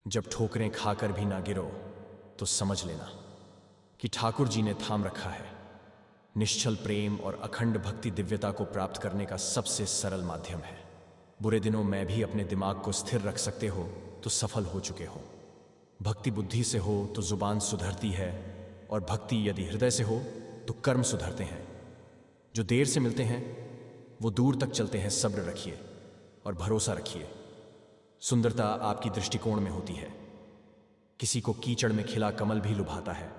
जब ठोकरें खाकर भी ना गिरो तो समझ लेना कि ठाकुर जी ने थाम रखा है। निश्चल प्रेम और अखंड भक्ति दिव्यता को प्राप्त करने का सबसे सरल माध्यम है। बुरे दिनों में भी अपने दिमाग को स्थिर रख सकते हो तो सफल हो चुके हो। भक्ति बुद्धि से हो तो जुबान सुधरती है, और भक्ति यदि हृदय से हो तो कर्म सुधरते हैं। जो देर से मिलते हैं वो दूर तक चलते हैं। सब्र रखिए और भरोसा रखिए। सुंदरता आपकी दृष्टिकोण में होती है। किसी को कीचड़ में खिला कमल भी लुभाता है,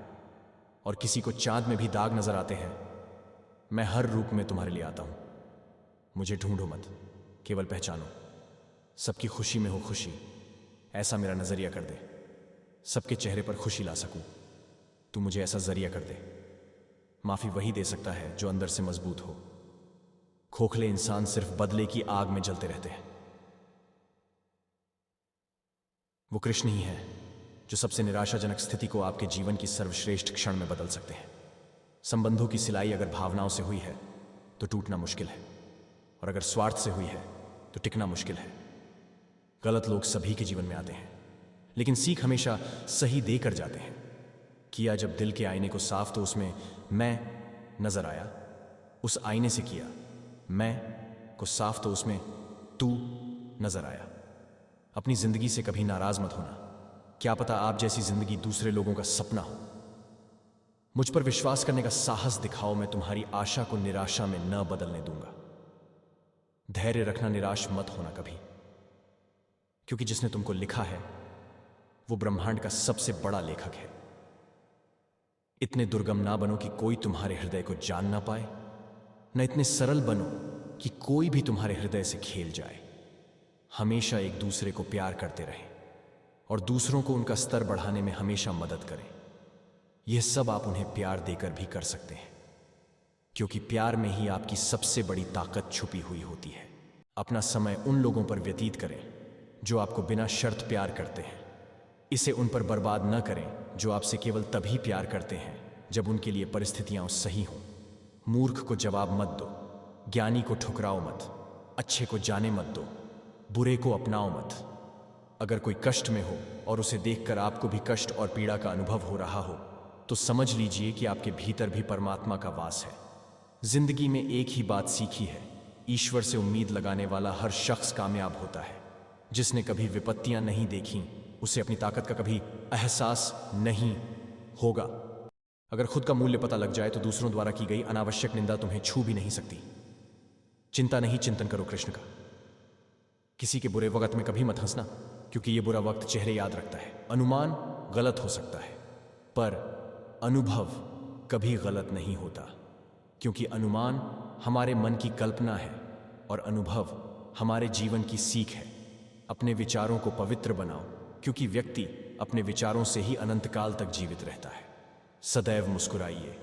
और किसी को चांद में भी दाग नजर आते हैं। मैं हर रूप में तुम्हारे लिए आता हूं। मुझे ढूंढो मत, केवल पहचानो। सबकी खुशी में हो खुशी, ऐसा मेरा नजरिया कर दे। सबके चेहरे पर खुशी ला सकूं, तू मुझे ऐसा जरिया कर दे। माफी वही दे सकता है जो अंदर से मजबूत हो। खोखले इंसान सिर्फ बदले की आग में जलते रहते हैं। वो कृष्ण ही है जो सबसे निराशाजनक स्थिति को आपके जीवन की सर्वश्रेष्ठ क्षण में बदल सकते हैं। संबंधों की सिलाई अगर भावनाओं से हुई है तो टूटना मुश्किल है, और अगर स्वार्थ से हुई है तो टिकना मुश्किल है। गलत लोग सभी के जीवन में आते हैं, लेकिन सीख हमेशा सही देकर जाते हैं। किया जब दिल के आईने को साफ तो उसमें मैं नजर आया। उस आईने से किया मैं को साफ तो उसमें तू नजर आया। अपनी जिंदगी से कभी नाराज मत होना। क्या पता आप जैसी जिंदगी दूसरे लोगों का सपना हो। मुझ पर विश्वास करने का साहस दिखाओ। मैं तुम्हारी आशा को निराशा में न बदलने दूंगा। धैर्य रखना, निराश मत होना कभी, क्योंकि जिसने तुमको लिखा है वो ब्रह्मांड का सबसे बड़ा लेखक है। इतने दुर्गम ना बनो कि कोई तुम्हारे हृदय को जान ना पाए, न इतने सरल बनो कि कोई भी तुम्हारे हृदय से खेल जाए। हमेशा एक दूसरे को प्यार करते रहें और दूसरों को उनका स्तर बढ़ाने में हमेशा मदद करें। यह सब आप उन्हें प्यार देकर भी कर सकते हैं, क्योंकि प्यार में ही आपकी सबसे बड़ी ताकत छुपी हुई होती है। अपना समय उन लोगों पर व्यतीत करें जो आपको बिना शर्त प्यार करते हैं। इसे उन पर बर्बाद न करें जो आपसे केवल तभी प्यार करते हैं जब उनके लिए परिस्थितियां सही हों। मूर्ख को जवाब मत दो, ज्ञानी को ठुकराओ मत, अच्छे को जाने मत दो, बुरे को अपनाओ मत। अगर कोई कष्ट में हो और उसे देखकर आपको भी कष्ट और पीड़ा का अनुभव हो रहा हो तो समझ लीजिए कि आपके भीतर भी परमात्मा का वास है। जिंदगी में एक ही बात सीखी है, ईश्वर से उम्मीद लगाने वाला हर शख्स कामयाब होता है। जिसने कभी विपत्तियां नहीं देखी उसे अपनी ताकत का कभी एहसास नहीं होगा। अगर खुद का मूल्य पता लग जाए तो दूसरों द्वारा की गई अनावश्यक निंदा तुम्हें छू भी नहीं सकती। चिंता नहीं, चिंतन करो कृष्ण का। किसी के बुरे वक्त में कभी मत हंसना, क्योंकि यह बुरा वक्त चेहरे याद रखता है। अनुमान गलत हो सकता है, पर अनुभव कभी गलत नहीं होता, क्योंकि अनुमान हमारे मन की कल्पना है और अनुभव हमारे जीवन की सीख है। अपने विचारों को पवित्र बनाओ, क्योंकि व्यक्ति अपने विचारों से ही अनंत काल तक जीवित रहता है। सदैव मुस्कुराइए,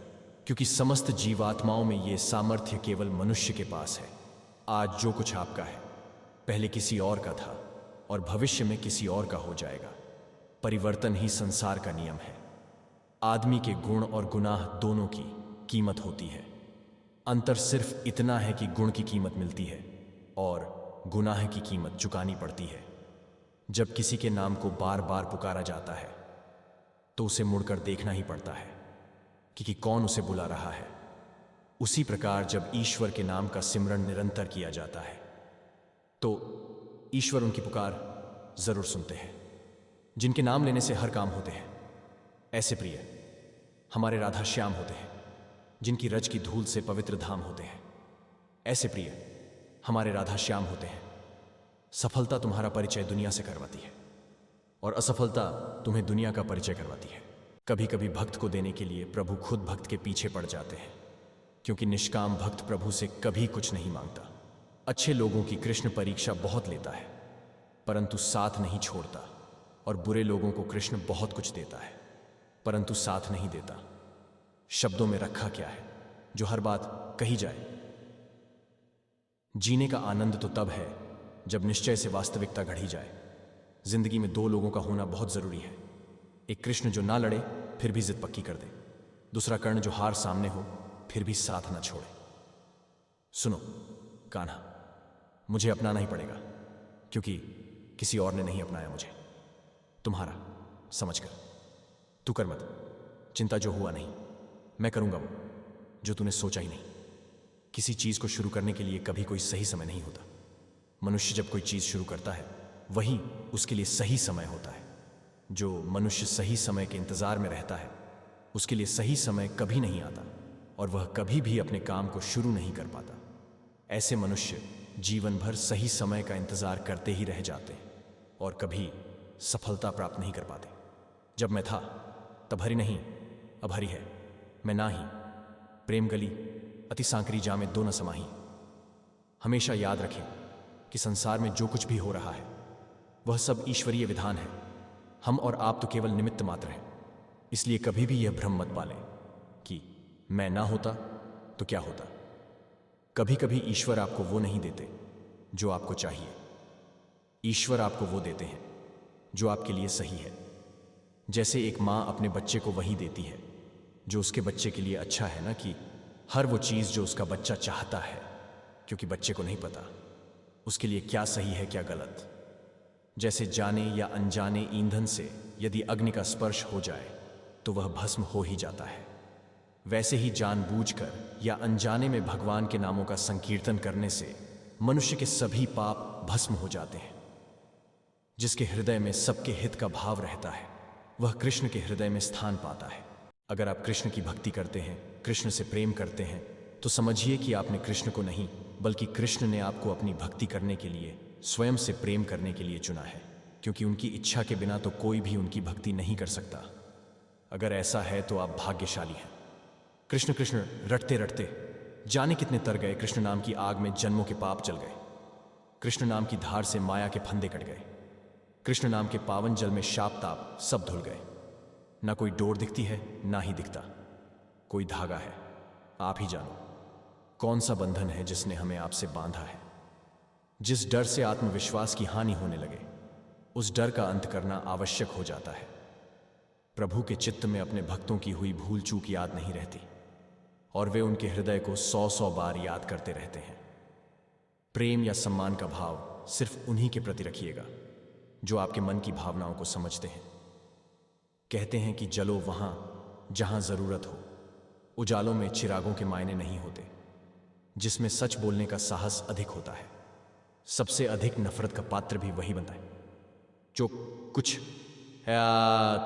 क्योंकि समस्त जीवात्माओं में यह सामर्थ्य केवल मनुष्य के पास है। आज जो कुछ आपका है पहले किसी और का था और भविष्य में किसी और का हो जाएगा। परिवर्तन ही संसार का नियम है। आदमी के गुण और गुनाह दोनों की कीमत होती है। अंतर सिर्फ इतना है कि गुण की कीमत मिलती है और गुनाह की कीमत चुकानी पड़ती है। जब किसी के नाम को बार बार पुकारा जाता है तो उसे मुड़कर देखना ही पड़ता है कि कौन उसे बुला रहा है। उसी प्रकार जब ईश्वर के नाम का सिमरण निरंतर किया जाता है तो ईश्वर उनकी पुकार जरूर सुनते हैं। जिनके नाम लेने से हर काम होते हैं, ऐसे प्रिय हमारे राधा श्याम होते हैं। जिनकी रज की धूल से पवित्र धाम होते हैं, ऐसे प्रिय हमारे राधा श्याम होते हैं। सफलता तुम्हारा परिचय दुनिया से करवाती है और असफलता तुम्हें दुनिया का परिचय करवाती है। कभी कभी भक्त को देने के लिए प्रभु खुद भक्त के पीछे पड़ जाते हैं, क्योंकि निष्काम भक्त प्रभु से कभी कुछ नहीं मांगता। अच्छे लोगों की कृष्ण परीक्षा बहुत लेता है, परंतु साथ नहीं छोड़ता, और बुरे लोगों को कृष्ण बहुत कुछ देता है, परंतु साथ नहीं देता। शब्दों में रखा क्या है जो हर बात कही जाए। जीने का आनंद तो तब है जब निश्चय से वास्तविकता घड़ी जाए। जिंदगी में दो लोगों का होना बहुत जरूरी है। एक कृष्ण जो ना लड़े फिर भी जिद पक्की कर दे, दूसरा कर्ण जो हार सामने हो फिर भी साथ ना छोड़े। सुनो कान्हा, मुझे अपनाना ही पड़ेगा, क्योंकि किसी और ने नहीं अपनाया मुझे। तुम्हारा, समझकर। तू कर मत चिंता, जो हुआ नहीं मैं करूंगा वो जो तूने सोचा ही नहीं। किसी चीज को शुरू करने के लिए कभी कोई सही समय नहीं होता। मनुष्य जब कोई चीज शुरू करता है वही उसके लिए सही समय होता है। जो मनुष्य सही समय के इंतजार में रहता है उसके लिए सही समय कभी नहीं आता और वह कभी भी अपने काम को शुरू नहीं कर पाता। ऐसे मनुष्य जीवन भर सही समय का इंतजार करते ही रह जाते हैं और कभी सफलता प्राप्त नहीं कर पाते। जब मैं था तब हरि नहीं, अब हरि है मैं ना ही। प्रेम गली अति सांकरी जामे दो न समाही। हमेशा याद रखें कि संसार में जो कुछ भी हो रहा है वह सब ईश्वरीय विधान है। हम और आप तो केवल निमित्त मात्र हैं। इसलिए कभी भी यह भ्रम मत पालें कि मैं ना होता तो क्या होता। कभी कभी ईश्वर आपको वो नहीं देते जो आपको चाहिए। ईश्वर आपको वो देते हैं जो आपके लिए सही है। जैसे एक माँ अपने बच्चे को वही देती है जो उसके बच्चे के लिए अच्छा है, ना कि हर वो चीज़ जो उसका बच्चा चाहता है, क्योंकि बच्चे को नहीं पता उसके लिए क्या सही है क्या गलत। जैसे जाने या अनजाने ईंधन से यदि अग्नि का स्पर्श हो जाए तो वह भस्म हो ही जाता है, वैसे ही जानबूझकर या अनजाने में भगवान के नामों का संकीर्तन करने से मनुष्य के सभी पाप भस्म हो जाते हैं। जिसके हृदय में सबके हित का भाव रहता है वह कृष्ण के हृदय में स्थान पाता है। अगर आप कृष्ण की भक्ति करते हैं, कृष्ण से प्रेम करते हैं, तो समझिए कि आपने कृष्ण को नहीं बल्कि कृष्ण ने आपको अपनी भक्ति करने के लिए, स्वयं से प्रेम करने के लिए चुना है, क्योंकि उनकी इच्छा के बिना तो कोई भी उनकी भक्ति नहीं कर सकता। अगर ऐसा है तो आप भाग्यशाली हैं। कृष्ण कृष्ण रटते रटते जाने कितने तर गए। कृष्ण नाम की आग में जन्मों के पाप जल गए। कृष्ण नाम की धार से माया के फंदे कट गए। कृष्ण नाम के पावन जल में शाप ताप सब धुल गए। ना कोई डोर दिखती है ना ही दिखता कोई धागा है। आप ही जानो कौन सा बंधन है जिसने हमें आपसे बांधा है। जिस डर से आत्मविश्वास की हानि होने लगे उस डर का अंत करना आवश्यक हो जाता है। प्रभु के चित्त में अपने भक्तों की हुई भूल चूक याद नहीं रहती और वे उनके हृदय को 100 बार याद करते रहते हैं। प्रेम या सम्मान का भाव सिर्फ उन्हीं के प्रति रखिएगा जो आपके मन की भावनाओं को समझते हैं। कहते हैं कि जलो वहां जहां जरूरत हो। उजालों में चिरागों के मायने नहीं होते। जिसमें सच बोलने का साहस अधिक होता है, सबसे अधिक नफरत का पात्र भी वही बनता है। जो कुछ है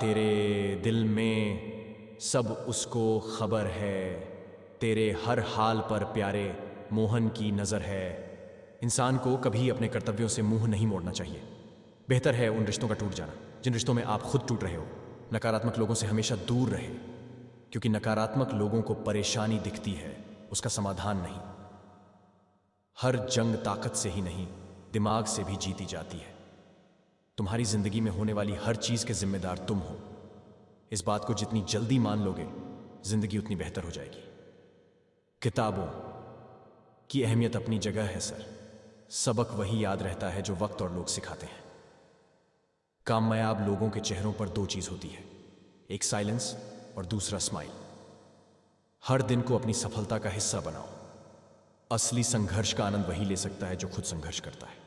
तेरे दिल में सब उसको खबर है। तेरे हर हाल पर प्यारे मोहन की नजर है। इंसान को कभी अपने कर्तव्यों से मुंह नहीं मोड़ना चाहिए। बेहतर है उन रिश्तों का टूट जाना जिन रिश्तों में आप खुद टूट रहे हो। नकारात्मक लोगों से हमेशा दूर रहे, क्योंकि नकारात्मक लोगों को परेशानी दिखती है, उसका समाधान नहीं। हर जंग ताकत से ही नहीं दिमाग से भी जीती जाती है। तुम्हारी जिंदगी में होने वाली हर चीज के जिम्मेदार तुम हो। इस बात को जितनी जल्दी मान लोगे जिंदगी उतनी बेहतर हो जाएगी। किताबों की अहमियत अपनी जगह है सर। सबक वही याद रहता है जो वक्त और लोग सिखाते हैं। कामयाब लोगों के चेहरों पर दो चीज होती है, एक साइलेंस और दूसरा स्माइल। हर दिन को अपनी सफलता का हिस्सा बनाओ। असली संघर्ष का आनंद वही ले सकता है जो खुद संघर्ष करता है।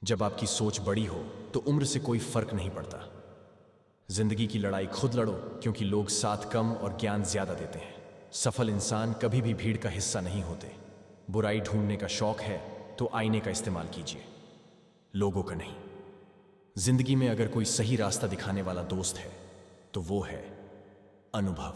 जब आपकी सोच बड़ी हो तो उम्र से कोई फर्क नहीं पड़ता। जिंदगी की लड़ाई खुद लड़ो, क्योंकि लोग साथ कम और ज्ञान ज्यादा देते हैं। सफल इंसान कभी भी भीड़ का हिस्सा नहीं होते। बुराई ढूंढने का शौक है तो आईने का इस्तेमाल कीजिए, लोगों का नहीं। जिंदगी में अगर कोई सही रास्ता दिखाने वाला दोस्त है तो वो है अनुभव।